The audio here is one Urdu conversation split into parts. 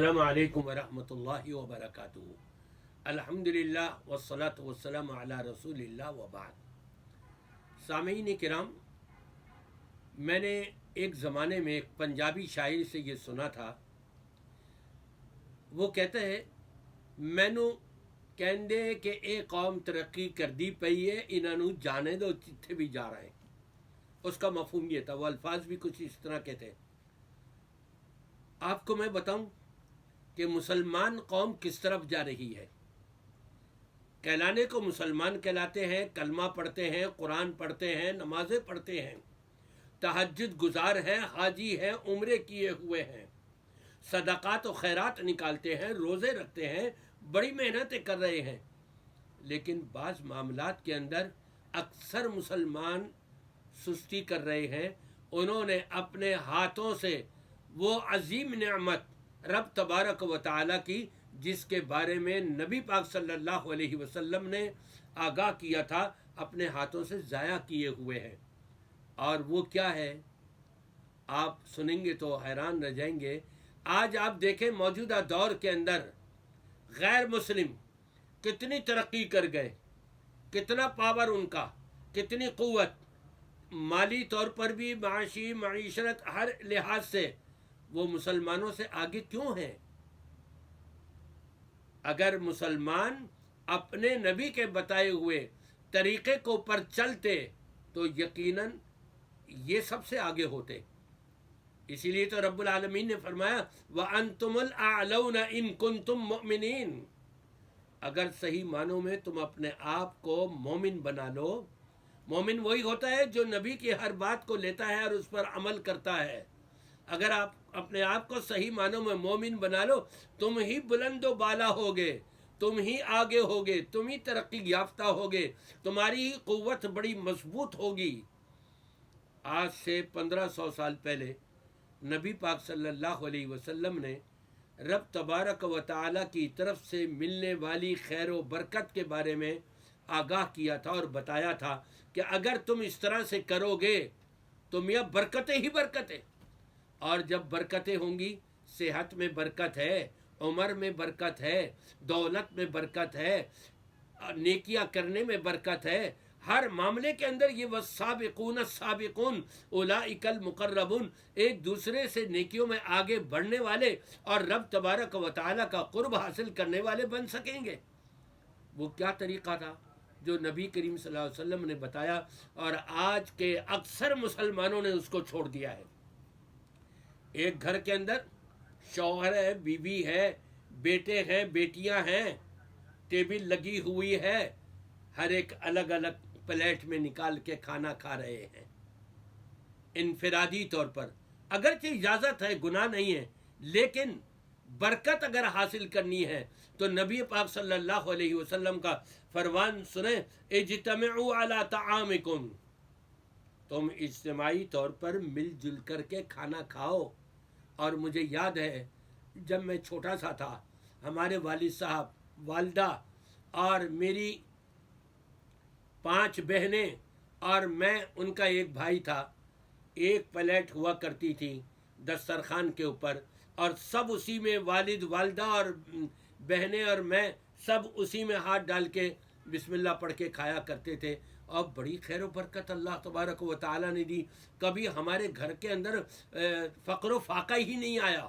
السلام علیکم ورحمۃ اللہ وبرکاتہ۔ الحمدللہ والصلاۃ والسلام علی رسول اللہ وبعد۔ سامعین کرام، میں نے ایک زمانے میں ایک پنجابی شاعر سے یہ سنا تھا۔ وہ کہتا ہے، مینو کہندے کہ اے قوم ترقی کردی پئی ہے، انہاں نوں جانے دو جتھے بھی جا رہے ہیں۔ اس کا مفہوم یہ تھا، وہ الفاظ بھی کچھ اس طرح کے تھے۔ آپ کو میں بتاؤں کہ مسلمان قوم کس طرف جا رہی ہے۔ کہلانے کو مسلمان کہلاتے ہیں، کلمہ پڑھتے ہیں، قرآن پڑھتے ہیں، نمازیں پڑھتے ہیں، تہجد گزار ہیں، حاجی ہیں، عمرے کیے ہوئے ہیں، صدقات و خیرات نکالتے ہیں، روزے رکھتے ہیں، بڑی محنتیں کر رہے ہیں۔ لیکن بعض معاملات کے اندر اکثر مسلمان سستی کر رہے ہیں۔ انہوں نے اپنے ہاتھوں سے وہ عظیم نعمت رب تبارک و تعالیٰ کی، جس کے بارے میں نبی پاک صلی اللہ علیہ وسلم نے آگاہ کیا تھا، اپنے ہاتھوں سے ضائع کیے ہوئے ہیں۔ اور وہ کیا ہے، آپ سنیں گے تو حیران رہ جائیں گے۔ آج آپ دیکھیں موجودہ دور کے اندر غیر مسلم کتنی ترقی کر گئے، کتنا پاور ان کا، کتنی قوت، مالی طور پر بھی، معاشی، معیشت، ہر لحاظ سے وہ مسلمانوں سے آگے کیوں ہیں؟ اگر مسلمان اپنے نبی کے بتائے ہوئے طریقے کو پر چلتے تو یقیناً یہ سب سے آگے ہوتے۔ اسی لیے تو رب العالمین نے فرمایا وَأَنْتُمُ الْأَعْلَوْنَ إِن كُنْتُم مُؤْمِنِينَ۔ اگر صحیح معنوں میں تم اپنے آپ کو مومن بنا لو۔ مومن وہی ہوتا ہے جو نبی کی ہر بات کو لیتا ہے اور اس پر عمل کرتا ہے۔ اگر آپ اپنے آپ کو صحیح معنوں میں مومن بنا لو، تم ہی بلند و بالا ہوگے، تم ہی آگے ہوگے، تم ہی ترقی یافتہ ہوگے، تمہاری ہی قوت بڑی مضبوط ہوگی۔ آج سے 1500 سال پہلے نبی پاک صلی اللہ علیہ وسلم نے رب تبارک و تعالیٰ کی طرف سے ملنے والی خیر و برکت کے بارے میں آگاہ کیا تھا اور بتایا تھا کہ اگر تم اس طرح سے کرو گے تو میاں برکتیں ہی برکتیں، اور جب برکتیں ہوں گی، صحت میں برکت ہے، عمر میں برکت ہے، دولت میں برکت ہے، نیکیاں کرنے میں برکت ہے، ہر معاملے کے اندر یہ والسابقون السابقون اولئک المقربون، ایک دوسرے سے نیکیوں میں آگے بڑھنے والے اور رب تبارک و تعالیٰ کا قرب حاصل کرنے والے بن سکیں گے۔ وہ کیا طریقہ تھا جو نبی کریم صلی اللہ علیہ وسلم نے بتایا، اور آج کے اکثر مسلمانوں نے اس کو چھوڑ دیا ہے۔ ایک گھر کے اندر شوہر ہے، بیوی ہے، بیٹے ہیں، بیٹیاں ہیں، ٹیبل لگی ہوئی ہے، ہر ایک الگ الگ پلیٹ میں نکال کے کھانا کھا رہے ہیں انفرادی طور پر۔ اگرچہ اجازت ہے، گناہ نہیں ہے، لیکن برکت اگر حاصل کرنی ہے تو نبی پاک صلی اللہ علیہ وسلم کا فرمان سنیں، اجتمعوا علی طعامکم، تم اجتماعی طور پر مل جل کر کے کھانا کھاؤ۔ اور مجھے یاد ہے جب میں چھوٹا سا تھا، ہمارے والد صاحب، والدہ اور میری 5 بہنیں اور میں، ان کا ایک بھائی تھا، ایک پلیٹ ہوا کرتی تھی دسترخوان کے اوپر، اور سب اسی میں، والد، والدہ اور بہنیں اور میں، سب اسی میں ہاتھ ڈال کے بسم اللہ پڑھ کے کھایا کرتے تھے، اور بڑی خیر و برکت اللہ تبارک و تعالیٰ نے دی۔ کبھی ہمارے گھر کے اندر فقر و فاقہ ہی نہیں آیا،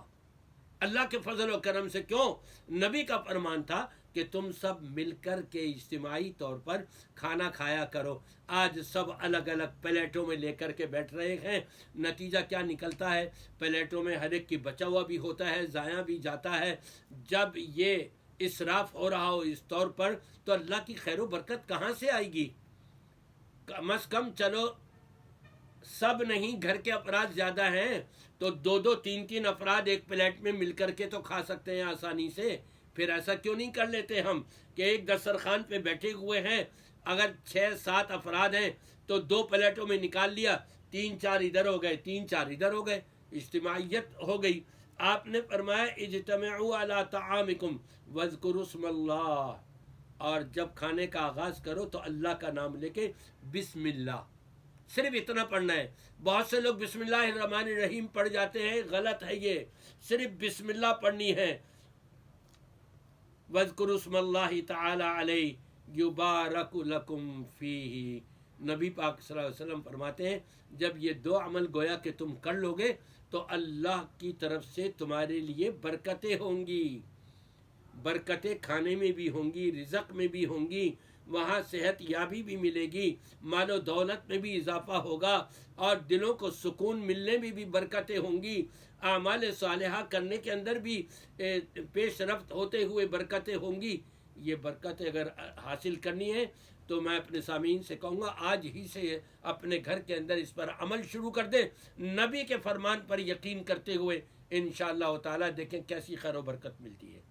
اللہ کے فضل و کرم سے۔ کیوں؟ نبی کا فرمان تھا کہ تم سب مل کر کے اجتماعی طور پر کھانا کھایا کرو۔ آج سب الگ الگ پلیٹوں میں لے کر کے بیٹھ رہے ہیں، نتیجہ کیا نکلتا ہے؟ پلیٹوں میں ہر ایک کی بچا ہوا بھی ہوتا ہے، ضائع بھی جاتا ہے۔ جب یہ اسراف ہو رہا ہو اس طور پر، تو اللہ کی خیر و برکت کہاں سے آئے گی؟ کم از کم چلو سب نہیں، گھر کے افراد زیادہ ہیں تو 2 3 افراد ایک پلیٹ میں مل کر کے تو کھا سکتے ہیں آسانی سے۔ پھر ایسا کیوں نہیں کر لیتے ہم کہ ایک دسترخوان پہ بیٹھے ہوئے ہیں، اگر 6 7 افراد ہیں تو 2 پلیٹوں میں نکال لیا، 3 4 ادھر ہو گئے، 3 4 ادھر ہو گئے، اجتماعیت ہو گئی۔ آپ نے فرمایا اجتمعوا علی طعامکم واذکروا اسم اللہ، اور جب کھانے کا آغاز کرو تو اللہ کا نام لے کے بسم اللہ، صرف اتنا پڑھنا ہے. بہت سے لوگ بسم اللہ الرحمن الرحیم پڑھ جاتے ہیں، غلط ہے یہ. صرف بسم اللہ پڑھنی ہے. وَاذْكُرُوا اسْمَ اللَّهِ تَعَالَى عَلَيْهِ يُبَارَكُ لَكُمْ فِيهِ. نبی پاک صلی اللہ علیہ وسلم فرماتے ہیں جب یہ دو عمل گویا کہ تم کر لو گے تو اللہ کی طرف سے تمہارے لیے برکتیں ہوں گی. برکتیں کھانے میں بھی ہوں گی، رزق میں بھی ہوں گی، وہاں صحت یابی بھی ملے گی، مال و دولت میں بھی اضافہ ہوگا، اور دلوں کو سکون ملنے میں بھی برکتیں ہوں گی. اعمال صالحہ کرنے کے اندر بھی پیش رفت ہوتے ہوئے برکتیں ہوں گی. یہ برکتیں اگر حاصل کرنی ہے تو میں اپنے سامعین سے کہوں گا آج ہی سے اپنے گھر کے اندر اس پر عمل شروع کر دیں، نبی کے فرمان پر یقین کرتے ہوئے انشاءاللہ تعالی دیکھیں کیسی خیر و برکت ملتی ہے.